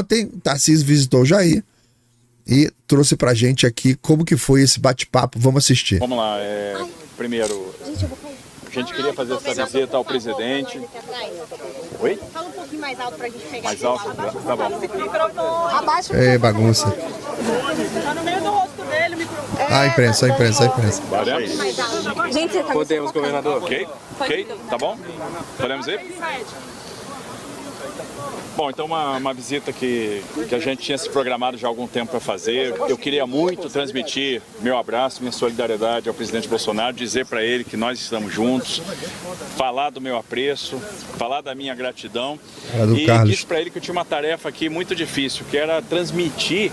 Ontem, Tarcísio visitou o Jair e trouxe pra gente aqui como que foi esse bate-papo. Vamos assistir. Vamos lá. Primeiro, a gente queria fazer essa visita ao presidente. Oi? Fala um pouquinho mais alto pra gente pegar. Mais alto? Tá bom. Abaixa. É bagunça. Tá no meio do rosto dele, o microfone. A imprensa. Podemos? Gente, você tá Podemos, governador. Ok? Tá bom? Podemos ir? Bom, então uma visita que a gente tinha se programado já há algum tempo para fazer. Eu queria muito transmitir meu abraço, minha solidariedade ao presidente Bolsonaro, dizer para ele que nós estamos juntos, falar do meu apreço, falar da minha gratidão. E disse para ele que eu tinha uma tarefa aqui muito difícil, que era transmitir,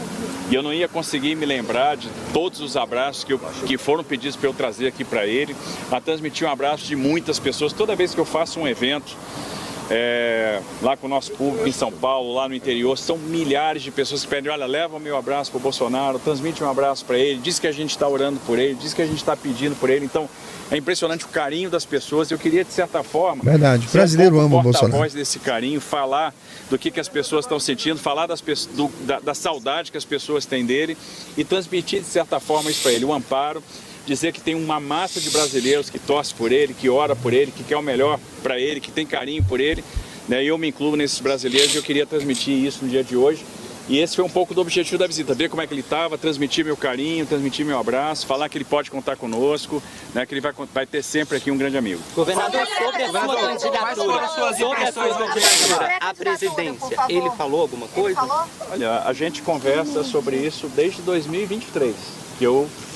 e eu não ia conseguir me lembrar de todos os abraços que foram pedidos para eu trazer aqui para ele, a transmitir um abraço de muitas pessoas. Toda vez que eu faço um evento, lá com o nosso público em São Paulo, lá no interior, são milhares de pessoas que pedem, olha, leva o meu abraço para o Bolsonaro, transmite um abraço para ele, diz que a gente está orando por ele, diz que a gente está pedindo por ele. Então é impressionante o carinho das pessoas. Eu queria, de certa forma, verdade, brasileiro ama o Bolsonaro, porta-voz desse carinho, falar do que as pessoas estão sentindo, falar da saudade que as pessoas têm dele e transmitir, de certa forma, isso para ele, o amparo, dizer que tem uma massa de brasileiros que torce por ele, que ora por ele, que quer o melhor para ele, que tem carinho por ele, né? E eu me incluo nesses brasileiros e eu queria transmitir isso no dia de hoje. E esse foi um pouco do objetivo da visita, ver como é que ele estava, transmitir meu carinho, transmitir meu abraço, falar que ele pode contar conosco, né, que ele vai ter sempre aqui um grande amigo. Governador, sobre a sua candidatura à presidência, ele falou alguma coisa? Olha, a gente conversa sobre isso desde 2023, que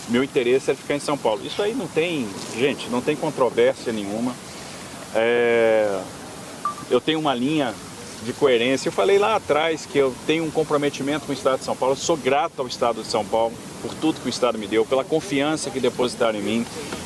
meu interesse é ficar em São Paulo. Isso aí não tem, gente, não tem controvérsia nenhuma. Eu tenho uma linha de coerência. Eu falei lá atrás que eu tenho um comprometimento com o Estado de São Paulo. Eu sou grato ao Estado de São Paulo por tudo que o Estado me deu, pela confiança que depositaram em mim.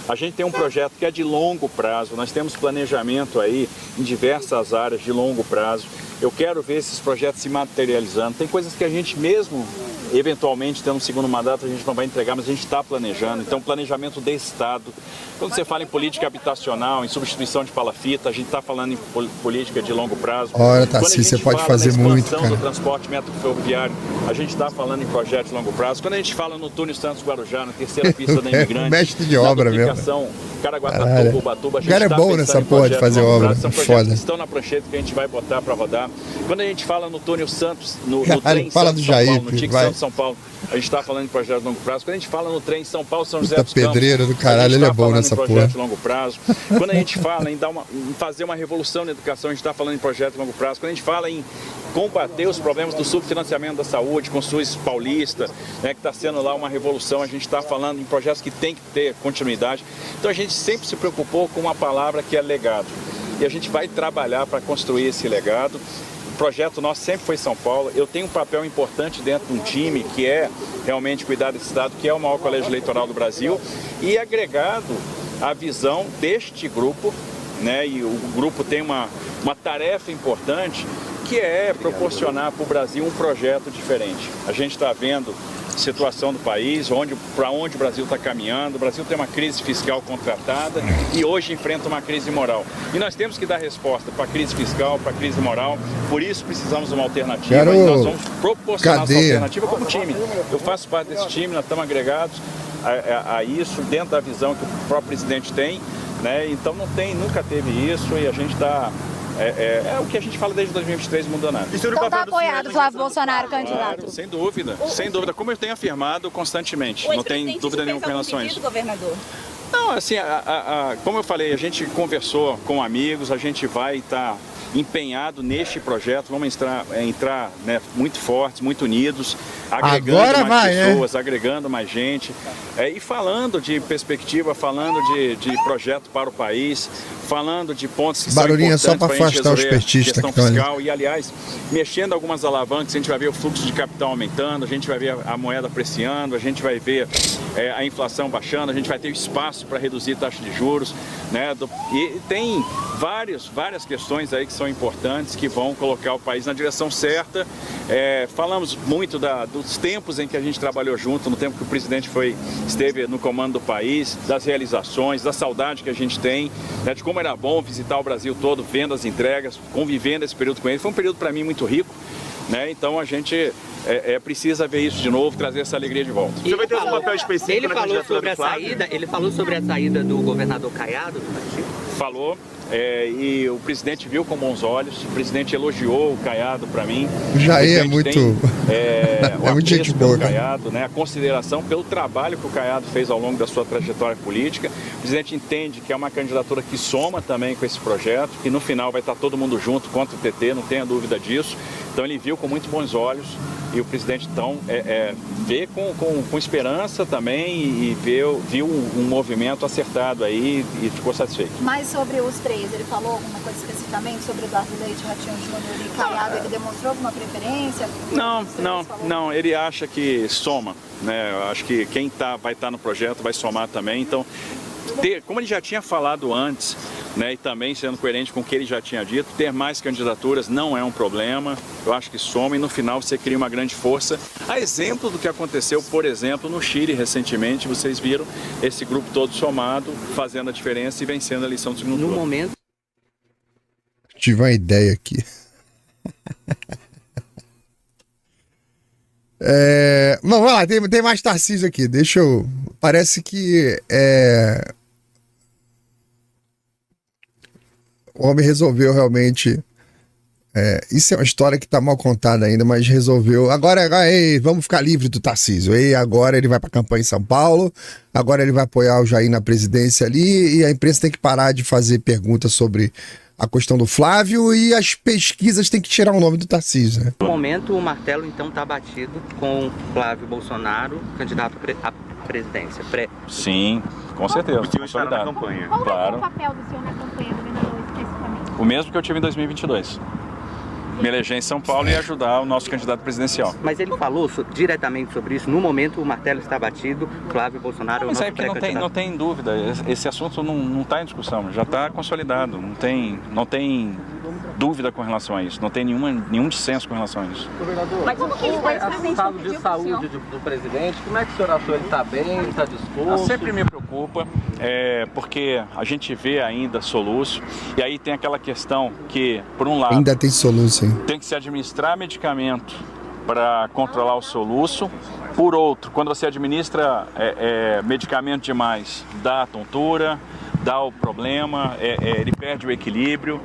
A gente tem um projeto que é de longo prazo. Nós temos planejamento aí em diversas áreas de longo prazo. Eu quero ver esses projetos se materializando. Tem coisas que a gente mesmo, eventualmente, tendo um segundo mandato, a gente não vai entregar, mas a gente está planejando. Então, planejamento de Estado. Quando você fala em política habitacional, em substituição de palafita, a gente está falando em política de longo prazo. Olha, Tarcísio, você pode fazer muito, cara. Quando a gente fala na expansão do transporte metroferroviário, a gente está falando em projetos de longo prazo. Quando a gente fala no túnel Santos-Guarujá, na terceira pista da Imigrante, mestre de obra mesmo. Caraguatatuba, Ubatuba, a gente o cara é bom nessa porra de fazer obra. São foda. projetos que estão na prancheta que a gente vai botar para rodar. Quando a gente fala no túnel Santos, no trem fala Santos do Jair, São Paulo, no TIC vai. Santos São Paulo, a gente está falando em projeto de longo prazo. Quando a gente fala no trem São Paulo, São José dos Campos, pedreiro do caralho, ele é bom nessa porra. Projeto de longo prazo. Quando a gente fala em fazer uma revolução na educação, a gente está falando em projeto de longo prazo. Quando a gente fala em combater os problemas do subfinanciamento da saúde com o SUS paulista, né, que está sendo lá uma revolução, a gente está falando em projetos que tem que ter continuidade. Então a gente sempre se preocupou com uma palavra que é legado. E a gente vai trabalhar para construir esse legado. O projeto nosso sempre foi São Paulo. Eu tenho um papel importante dentro de um time que é realmente cuidar desse estado, que é o maior colégio eleitoral do Brasil, e agregado à visão deste grupo, né, e o grupo tem uma tarefa importante, que é proporcionar para o Brasil um projeto diferente. A gente está vendo a situação do país, para onde o Brasil está caminhando. O Brasil tem uma crise fiscal contratada e hoje enfrenta uma crise moral. E nós temos que dar resposta para a crise fiscal, para a crise moral. Por isso precisamos de uma alternativa e nós vamos proporcionar essa alternativa como time. Eu faço parte desse time, nós estamos agregados a isso, dentro da visão que o próprio presidente tem, né? Então nunca teve isso e a gente está... É o que a gente fala desde 2023, mudou nada. Então está apoiado Flávio Bolsonaro, candidato? Claro, sem dúvida, sem dúvida. Como eu tenho afirmado constantemente, não tem dúvida nenhuma com relação a isso. Governador? Não, assim, como eu falei, a gente conversou com amigos, a gente vai estar empenhado neste projeto, vamos entrar né, muito fortes, muito unidos, agregando mais pessoas, agregando mais gente, e falando de perspectiva, falando de projeto para o país, falando de pontos que são importantes só para afastar os petistas questão fiscal e, aliás, mexendo algumas alavancas, a gente vai ver o fluxo de capital aumentando, a gente vai ver a moeda apreciando, a gente vai ver a inflação baixando, a gente vai ter espaço para reduzir taxa de juros, né? E tem várias questões aí que são importantes, que vão colocar o país na direção certa. Falamos muito dos tempos em que a gente trabalhou junto, no tempo que o presidente esteve no comando do país, das realizações, da saudade que a gente tem, né, de como era bom visitar o Brasil todo, vendo as entregas, convivendo esse período com ele. Foi um período para mim muito rico. né? Então a gente precisa ver isso de novo, trazer essa alegria de volta. Você vai ter um papel específico na candidatura do Flávio? Ele falou sobre a saída do governador Caiado do partido? Falou. E o presidente viu com bons olhos, o presidente elogiou o Caiado para mim. O Jair é muito... o muito gente boa, cara. Caiado, né? A consideração pelo trabalho que o Caiado fez ao longo da sua trajetória política. O presidente entende que é uma candidatura que soma também com esse projeto, que no final vai estar todo mundo junto contra o TT, não tenha dúvida disso. Então ele viu com muito bons olhos e o presidente então vê com esperança também e viu um movimento acertado aí e ficou satisfeito. Mas sobre os três, ele falou alguma coisa especificamente sobre Eduardo Leite, Ratinho Júnior e Caiado? Ele demonstrou alguma preferência? Não, ele acha que soma, né? Eu acho que quem vai estar no projeto vai somar também, então como ele já tinha falado antes, né, e também sendo coerente com o que ele já tinha dito, ter mais candidaturas não é um problema, eu acho que soma e no final você cria uma grande força. A exemplo do que aconteceu, por exemplo, no Chile recentemente, vocês viram esse grupo todo somado, fazendo a diferença e vencendo a eleição do segundo turno. No momento... Tive uma ideia aqui. Não, vai lá, tem mais Tarcísio aqui, deixa eu... Parece que o homem resolveu realmente... isso é uma história que tá mal contada ainda, mas resolveu... Agora vamos ficar livre do Tarcísio. Agora ele vai pra campanha em São Paulo, agora ele vai apoiar o Jair na presidência ali, e a imprensa tem que parar de fazer perguntas sobre a questão do Flávio e as pesquisas têm que tirar o nome do Tarcísio, né? No momento, o martelo então tá batido com Flávio Bolsonaro, candidato à presidência. Sim, com certeza. Na campanha. Qual vai ser Claro. o papel do senhor na campanha do governador especificamente? O mesmo que eu tive em 2022. Me eleger em São Paulo e ajudar o nosso candidato presidencial. Mas ele falou diretamente sobre isso. No momento, o martelo está batido. Flávio Bolsonaro é o Mas nosso é que não pré-candidato. tem dúvida. Esse assunto não está em discussão, já está consolidado. Não tem dúvida com relação a isso. Não tem nenhum dissenso com relação a isso. Mas como que ele está exatamente Estado de saúde do presidente, como é que o senhor achou? Ele está bem, ele está disposto? Sempre me preocupa, porque a gente vê ainda soluço, e aí tem aquela questão que, por um lado, Ainda tem soluço, hein? tem que se administrar medicamento para controlar o soluço. Por outro, quando você administra medicamento demais, dá a tontura, dá o problema, ele perde o equilíbrio.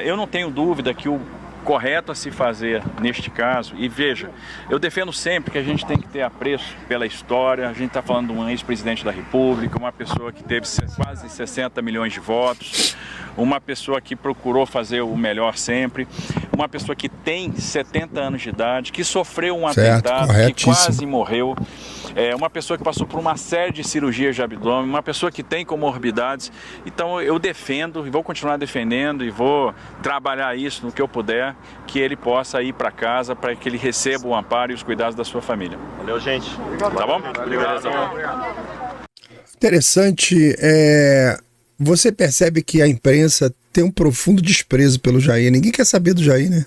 Eu não tenho dúvida que o correto a se fazer neste caso, e veja, eu defendo sempre que a gente tem que ter apreço pela história. A gente está falando de um ex-presidente da República, uma pessoa que teve quase 60 milhões de votos, uma pessoa que procurou fazer o melhor sempre, uma pessoa que tem 70 anos de idade, que sofreu um atentado, que quase morreu, uma pessoa que passou por uma série de cirurgias de abdômen, uma pessoa que tem comorbidades. Então eu defendo e vou continuar defendendo e vou trabalhar isso no que eu puder, que ele possa ir para casa, para que ele receba o amparo e os cuidados da sua família. Valeu, gente. Tá bom? Beleza. Interessante, você percebe que a imprensa tem um profundo desprezo pelo Jair. Ninguém quer saber do Jair, né?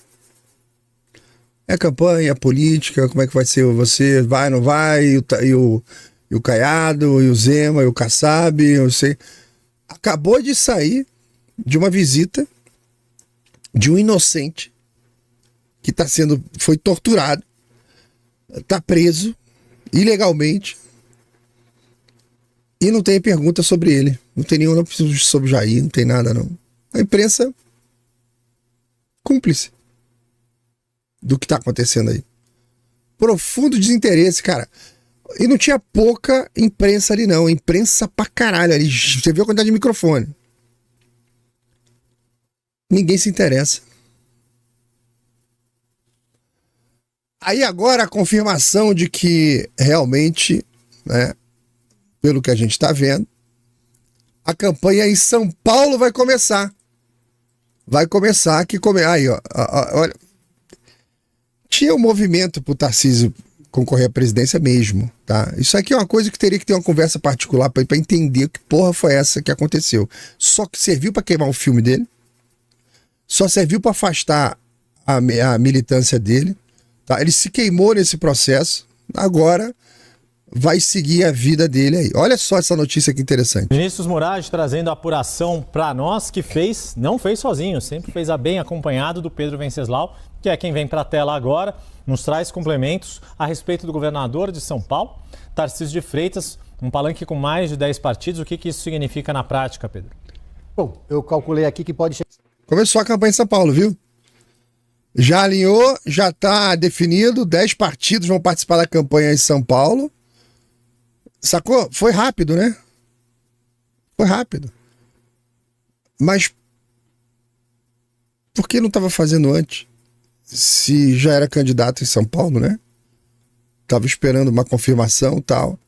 É campanha, política, como é que vai ser você, vai, não vai, e o Caiado, e o Zema, e o Kassab, eu sei. Acabou de sair de uma visita de um inocente que foi torturado, está preso ilegalmente e não tem pergunta sobre ele, não tem nenhuma sobre o Jair, não tem nada não. A imprensa cúmplice do que tá acontecendo aí. Profundo desinteresse, cara. E não tinha pouca imprensa ali não, imprensa pra caralho ali. Você viu a quantidade de microfone. Ninguém se interessa. Aí agora a confirmação de que realmente, né, pelo que a gente tá vendo, a campanha em São Paulo vai começar. Vai começar aqui. Aí, ó, olha. Tinha um movimento pro Tarcísio concorrer à presidência mesmo, tá? Isso aqui é uma coisa que teria que ter uma conversa particular pra entender que porra foi essa que aconteceu. Só que serviu pra queimar o filme dele. Só serviu pra afastar a militância dele, tá? Ele se queimou nesse processo. Agora vai seguir a vida dele aí. Olha só essa notícia que interessante. Vinícius Moraes trazendo a apuração para nós, que não fez sozinho, sempre fez bem acompanhado do Pedro Venceslau, que é quem vem para a tela agora, nos traz complementos a respeito do governador de São Paulo, Tarcísio de Freitas, um palanque com mais de 10 partidos. O que isso significa na prática, Pedro? Bom, eu calculei aqui que pode chegar. Começou a campanha em São Paulo, viu? Já alinhou, já está definido, 10 partidos vão participar da campanha em São Paulo. Sacou? Foi rápido, né? Foi rápido. Mas por que não estava fazendo antes? Se já era candidato em São Paulo, né? Tava esperando uma confirmação e tal.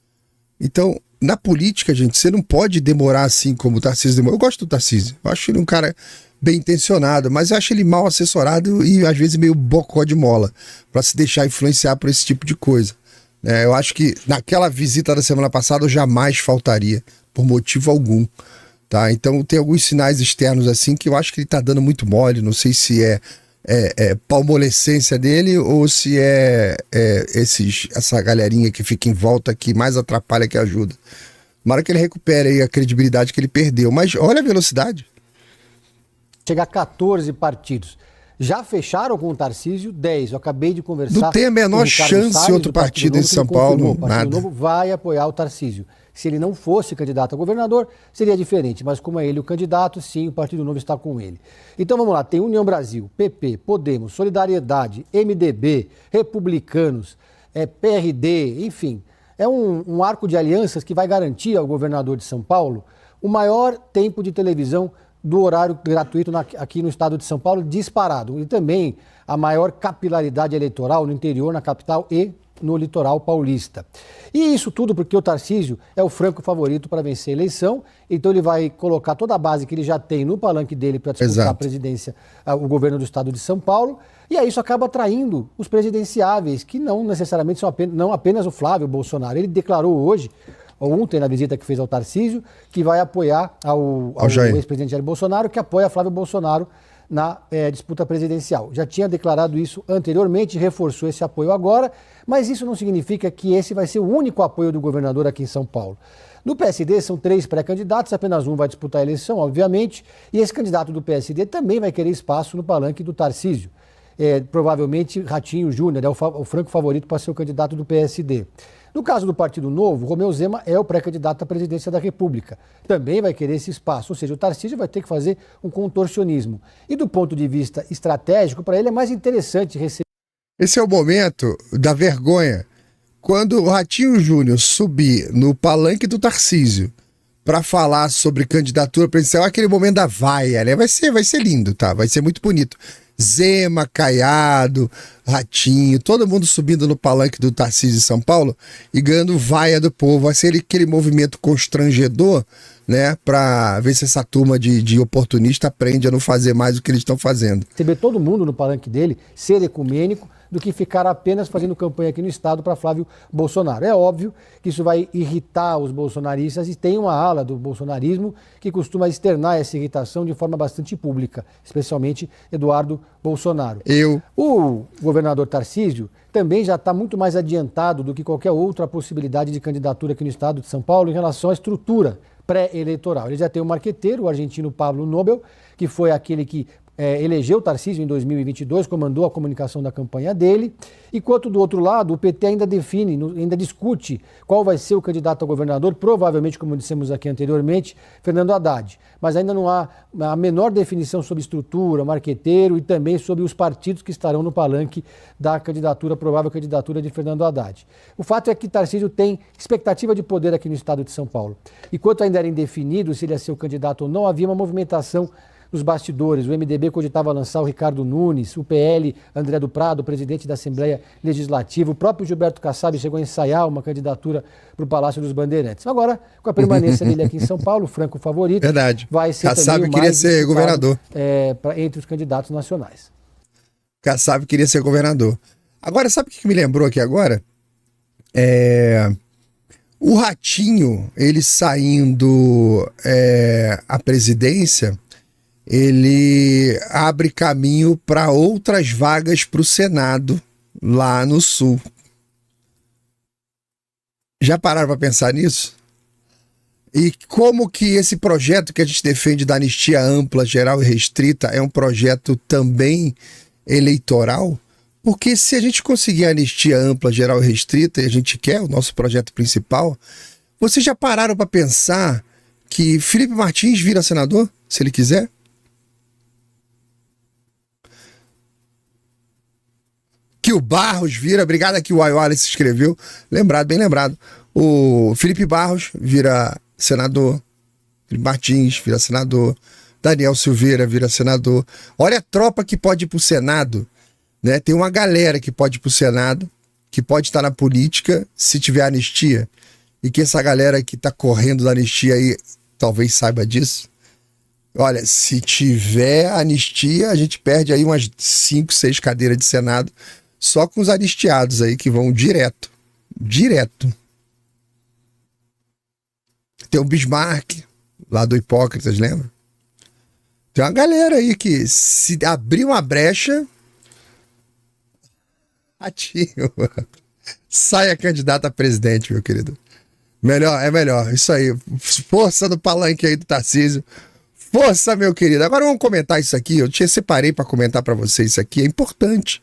Então, na política, gente, você não pode demorar assim como o Tarcísio demorou. Eu gosto do Tarcísio. Eu acho ele um cara bem intencionado, mas eu acho ele mal assessorado e às vezes meio bocó de mola para se deixar influenciar por esse tipo de coisa. Eu acho que naquela visita da semana passada eu jamais faltaria, por motivo algum, tá? Então tem alguns sinais externos assim que eu acho que ele tá dando muito mole, não sei se é palmolescência dele ou se essa galerinha que fica em volta que mais atrapalha que ajuda. Tomara que ele recupere aí a credibilidade que ele perdeu, mas olha a velocidade. Chega a 14 partidos. Já fecharam com o Tarcísio 10. Eu acabei de conversar. Não tem a menor chance outro partido em São Paulo, o Partido Novo vai apoiar o Tarcísio. Se ele não fosse candidato a governador, seria diferente. Mas como é ele o candidato, sim, o Partido Novo está com ele. Então vamos lá, tem União Brasil, PP, Podemos, Solidariedade, MDB, Republicanos, PRD, enfim. É um arco de alianças que vai garantir ao governador de São Paulo o maior tempo de televisão do horário gratuito aqui no estado de São Paulo, disparado. E também a maior capilaridade eleitoral no interior, na capital e no litoral paulista. E isso tudo porque o Tarcísio é o franco favorito para vencer a eleição, então ele vai colocar toda a base que ele já tem no palanque dele para disputar a presidência, o governo do estado de São Paulo, e aí isso acaba atraindo os presidenciáveis, que não necessariamente são não apenas o Flávio Bolsonaro. Ele declarou hoje, ontem na visita que fez ao Tarcísio, que vai apoiar ao ex-presidente Jair Bolsonaro, que apoia Flávio Bolsonaro na disputa presidencial. Já tinha declarado isso anteriormente, reforçou esse apoio agora, mas isso não significa que esse vai ser o único apoio do governador aqui em São Paulo. No PSD são 3 pré-candidatos, apenas um vai disputar a eleição, obviamente, e esse candidato do PSD também vai querer espaço no palanque do Tarcísio. Provavelmente Ratinho Júnior é o franco favorito para ser o candidato do PSD. No caso do Partido Novo, Romeu Zema é o pré-candidato à presidência da República. Também vai querer esse espaço, ou seja, o Tarcísio vai ter que fazer um contorcionismo. E do ponto de vista estratégico, para ele é mais interessante receber... Esse é o momento da vergonha. Quando o Ratinho Júnior subir no palanque do Tarcísio para falar sobre candidatura presidencial, aquele momento da vaia, né? Vai ser lindo, tá? Vai ser muito bonito. Zema, Caiado, Ratinho, todo mundo subindo no palanque do Tarcísio em São Paulo e ganhando vaia do povo. Vai ser aquele movimento constrangedor, né? Pra ver se essa turma de oportunista aprende a não fazer mais o que eles estão fazendo. Receber todo mundo no palanque dele, ser ecumênico, do que ficar apenas fazendo campanha aqui no estado para Flávio Bolsonaro. É óbvio que isso vai irritar os bolsonaristas e tem uma ala do bolsonarismo que costuma externar essa irritação de forma bastante pública, especialmente Eduardo Bolsonaro. O governador Tarcísio também já está muito mais adiantado do que qualquer outra possibilidade de candidatura aqui no estado de São Paulo em relação à estrutura pré-eleitoral. Ele já tem um marqueteiro, o argentino Pablo Nobel, que foi aquele que elegeu o Tarcísio em 2022, comandou a comunicação da campanha dele, enquanto do outro lado o PT ainda ainda discute qual vai ser o candidato a governador, provavelmente, como dissemos aqui anteriormente, Fernando Haddad. Mas ainda não há a menor definição sobre estrutura, marqueteiro e também sobre os partidos que estarão no palanque da provável candidatura de Fernando Haddad. O fato é que Tarcísio tem expectativa de poder aqui no estado de São Paulo. Enquanto ainda era indefinido se ele ia ser o candidato ou não, havia uma movimentação nos bastidores. O MDB cogitava lançar o Ricardo Nunes, o PL, André do Prado, presidente da Assembleia Legislativa. O próprio Gilberto Kassab chegou a ensaiar uma candidatura para o Palácio dos Bandeirantes. Agora, com a permanência dele aqui em São Paulo, o franco favorito, verdade, vai ser Kassab também o queria mais ser governador. Entre os candidatos nacionais. Kassab queria ser governador. Agora, sabe o que me lembrou aqui agora? O Ratinho, ele saindo à presidência, ele abre caminho para outras vagas para o Senado lá no Sul. Já pararam para pensar nisso? E como que esse projeto que a gente defende da anistia ampla, geral e restrita é um projeto também eleitoral? Porque se a gente conseguir a anistia ampla, geral e restrita, e a gente quer, o nosso projeto principal, vocês já pararam para pensar que Felipe Martins vira senador, se ele quiser? Que o Barros vira, obrigado aqui o Wallace escreveu, lembrado, bem lembrado. O Felipe Barros vira senador, Felipe Martins vira senador, Daniel Silveira vira senador. Olha a tropa que pode ir pro Senado, né? Tem uma galera que pode ir pro Senado, que pode estar na política se tiver anistia, e que essa galera que tá correndo da anistia aí talvez saiba disso. Olha, se tiver anistia, a gente perde aí umas 5, 6 cadeiras de Senado, só com os anistiados aí que vão direto. Tem o Bismarck, lá do Hipócritas, lembra? Tem uma galera aí que, se abrir uma brecha, atinho, saia candidato a presidente, meu querido. É melhor, isso aí. Força do palanque aí do Tarcísio. Força, meu querido. Agora vamos comentar isso aqui. Eu separei para comentar para vocês isso aqui. É importante.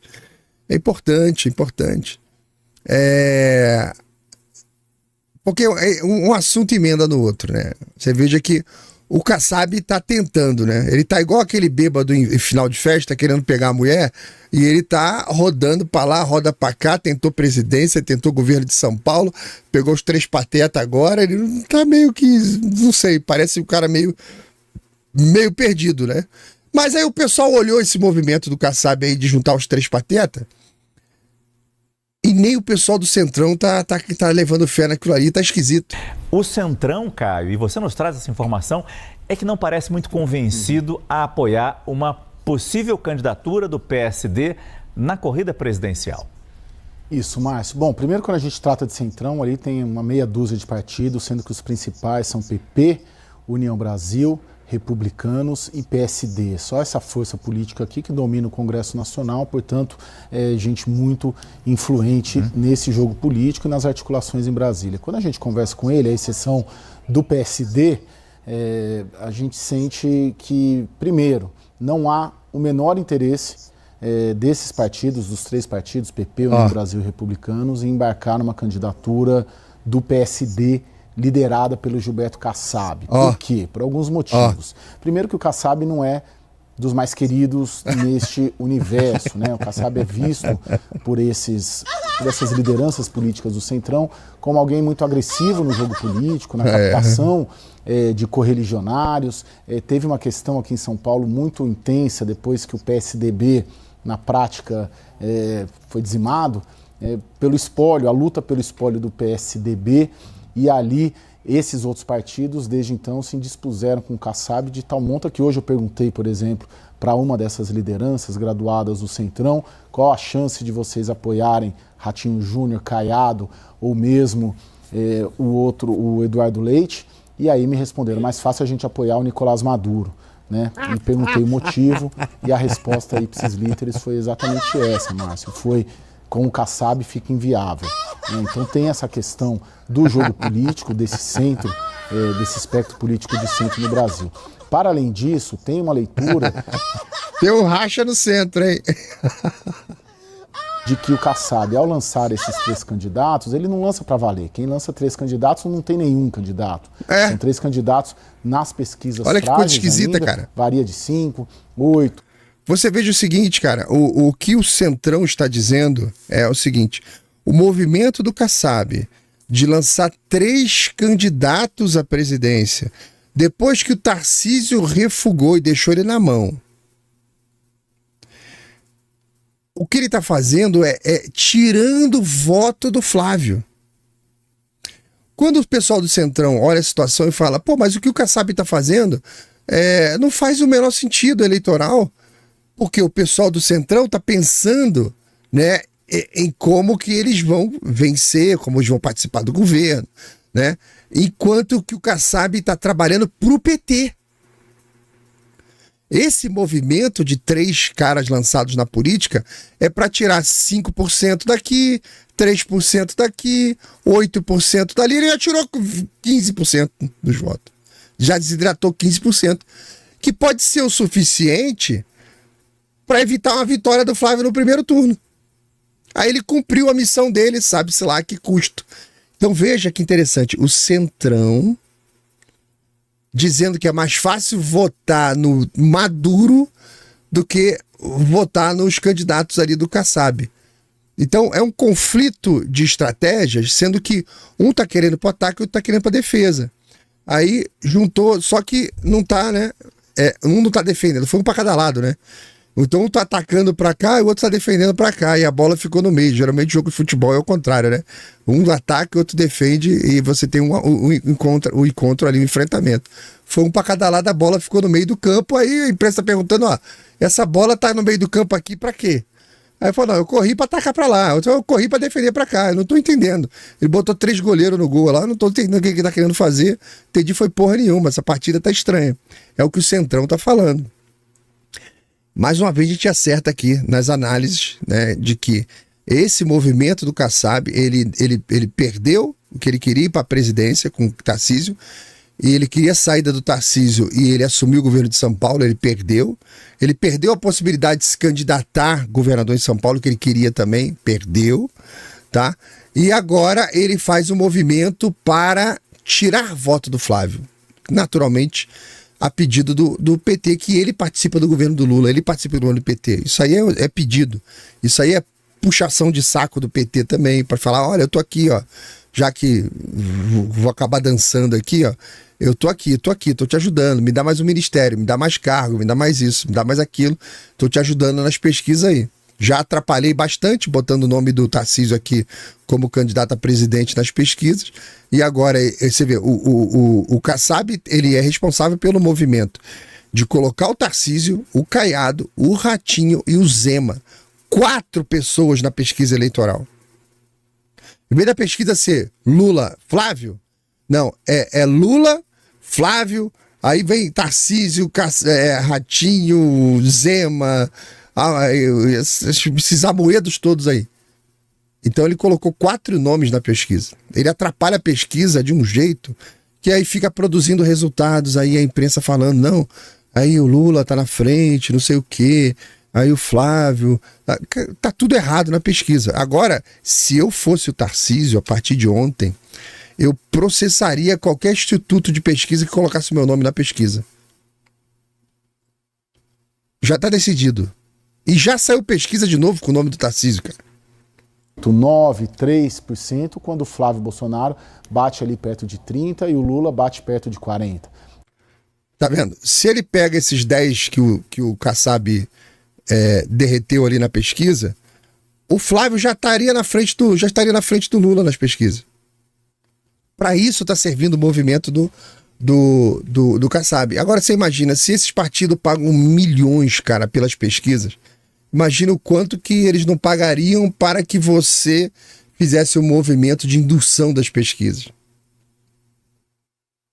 Porque um assunto emenda no outro, né? Você veja que o Kassab tá tentando, né? Ele tá igual aquele bêbado em final de festa, querendo pegar a mulher, e ele tá rodando pra lá, roda pra cá, tentou presidência, tentou governo de São Paulo, pegou os 3 patetas agora, ele tá meio que, não sei, parece um cara meio perdido, né? Mas aí o pessoal olhou esse movimento do Kassab aí de juntar os 3 patetas, e nem o pessoal do Centrão tá levando fé naquilo ali, tá esquisito. O Centrão, Caio, e você nos traz essa informação, é que não parece muito convencido a apoiar uma possível candidatura do PSD na corrida presidencial. Isso, Márcio. Bom, primeiro, quando a gente trata de Centrão, ali tem uma meia dúzia de partidos, sendo que os principais são PP, União Brasil, Republicanos e PSD. Só essa força política aqui que domina o Congresso Nacional, portanto, é gente muito influente nesse jogo político e nas articulações em Brasília. Quando a gente conversa com ele, à exceção do PSD, a gente sente que, primeiro, não há o menor interesse desses partidos, dos 3 partidos, PP, União Brasil e Republicanos, em embarcar numa candidatura do PSD liderada pelo Gilberto Kassab. Por quê? Por alguns motivos. Primeiro que o Kassab não é dos mais queridos neste universo, né? O Kassab é visto por essas lideranças políticas do Centrão como alguém muito agressivo no jogo político, na captação de correligionários. Teve uma questão aqui em São Paulo muito intensa depois que o PSDB, na prática, foi dizimado pelo espólio, a luta pelo espólio do PSDB. E ali, esses outros partidos, desde então, se indispuseram com o Kassab de tal monta que hoje eu perguntei, por exemplo, para uma dessas lideranças graduadas do Centrão, qual a chance de vocês apoiarem Ratinho Júnior, Caiado, ou mesmo o Eduardo Leite, e aí me responderam, mais fácil a gente apoiar o Nicolás Maduro, né? E perguntei o motivo, e a resposta ipsis literis foi exatamente essa, Márcio, foi: com o Kassab fica inviável. Então tem essa questão do jogo político, desse centro, desse espectro político de centro no Brasil. Para além disso, tem uma leitura... Tem um racha no centro, hein? De que o Kassab, ao lançar esses 3 candidatos, ele não lança para valer. Quem lança 3 candidatos não tem nenhum candidato. São 3 candidatos nas pesquisas. Olha que coisa esquisita, ainda, cara. Varia de 5, 8... Você veja o seguinte, cara, o que o Centrão está dizendo é o seguinte: o movimento do Kassab de lançar 3 candidatos à presidência, depois que o Tarcísio refugou e deixou ele na mão, o que ele está fazendo é tirando o voto do Flávio. Quando o pessoal do Centrão olha a situação e fala, pô, mas o que o Kassab está fazendo não faz o menor sentido eleitoral, porque o pessoal do Centrão está pensando, né, em como que eles vão vencer, como eles vão participar do governo, né? Enquanto que o Kassab está trabalhando para o PT. Esse movimento de 3 caras lançados na política é para tirar 5% daqui, 3% daqui, 8% dali. Ele já tirou 15% dos votos. Já desidratou 15%. Que pode ser o suficiente para evitar uma vitória do Flávio no primeiro turno. Aí ele cumpriu a missão dele, sabe-se lá a que custo. Então veja que interessante, o Centrão dizendo que é mais fácil votar no Maduro do que votar nos candidatos ali do Kassab. Então é um conflito de estratégias, sendo que um tá querendo pro ataque e o outro tá querendo pra defesa. Aí juntou, só que não tá, né? Um não tá defendendo, foi um pra cada lado, né? Então um tá atacando pra cá e o outro tá defendendo pra cá, e a bola ficou no meio. Geralmente jogo de futebol é o contrário, né? Um ataca, o outro defende, e você tem um encontro ali, um enfrentamento. Foi um pra cada lado, a bola ficou no meio do campo, aí a imprensa tá perguntando, ó, essa bola tá no meio do campo aqui pra quê? Aí falou, não, eu corri pra atacar pra lá, eu corri pra defender pra cá, eu não tô entendendo. Ele botou 3 goleiros no gol lá, eu não tô entendendo o que ele tá querendo fazer. Entendi, foi porra nenhuma, essa partida tá estranha. É o que o Centrão tá falando. Mais uma vez a gente acerta aqui nas análises, né, de que esse movimento do Kassab, ele perdeu o que ele queria ir para a presidência com o Tarcísio, e ele queria a saída do Tarcísio e ele assumiu o governo de São Paulo, ele perdeu a possibilidade de se candidatar governador em São Paulo, que ele queria também, perdeu, tá? E agora ele faz um movimento para tirar voto do Flávio, naturalmente, a pedido do PT, que ele participa do governo do Lula, ele participa do governo do PT. Isso aí é pedido. Isso aí é puxação de saco do PT também, para falar, olha, eu tô aqui, ó, já que vou acabar dançando aqui, ó, eu tô aqui, tô te ajudando, me dá mais um ministério, me dá mais cargo, me dá mais isso, me dá mais aquilo, tô te ajudando nas pesquisas aí. Já atrapalhei bastante, botando o nome do Tarcísio aqui como candidato a presidente nas pesquisas. E agora, você vê, o Kassab, ele é responsável pelo movimento de colocar o Tarcísio, o Caiado, o Ratinho e o Zema. 4 pessoas na pesquisa eleitoral. Em vez da pesquisa ser Lula, Flávio, não, é Lula, Flávio, aí vem Tarcísio, Ratinho, Zema, esses amoedos todos aí. Então ele colocou 4 nomes na pesquisa. Ele atrapalha a pesquisa de um jeito que aí fica produzindo resultados, aí a imprensa falando, não, aí o Lula tá na frente, não sei o quê, aí o Flávio, tá tudo errado na pesquisa. Agora, se eu fosse o Tarcísio, a partir de ontem, eu processaria qualquer instituto de pesquisa que colocasse meu nome na pesquisa. Já tá decidido. E já saiu pesquisa de novo com o nome do Tarcísio, cara. 9%, 3%, quando o Flávio Bolsonaro bate ali perto de 30% e o Lula bate perto de 40%. Tá vendo? Se ele pega esses 10 que o Kassab derreteu ali na pesquisa, o Flávio já estaria na frente do Lula nas pesquisas. Para isso tá servindo o movimento do Kassab. Agora você imagina, se esses partidos pagam milhões, cara, pelas pesquisas, imagina o quanto que eles não pagariam para que você fizesse o movimento de indução das pesquisas.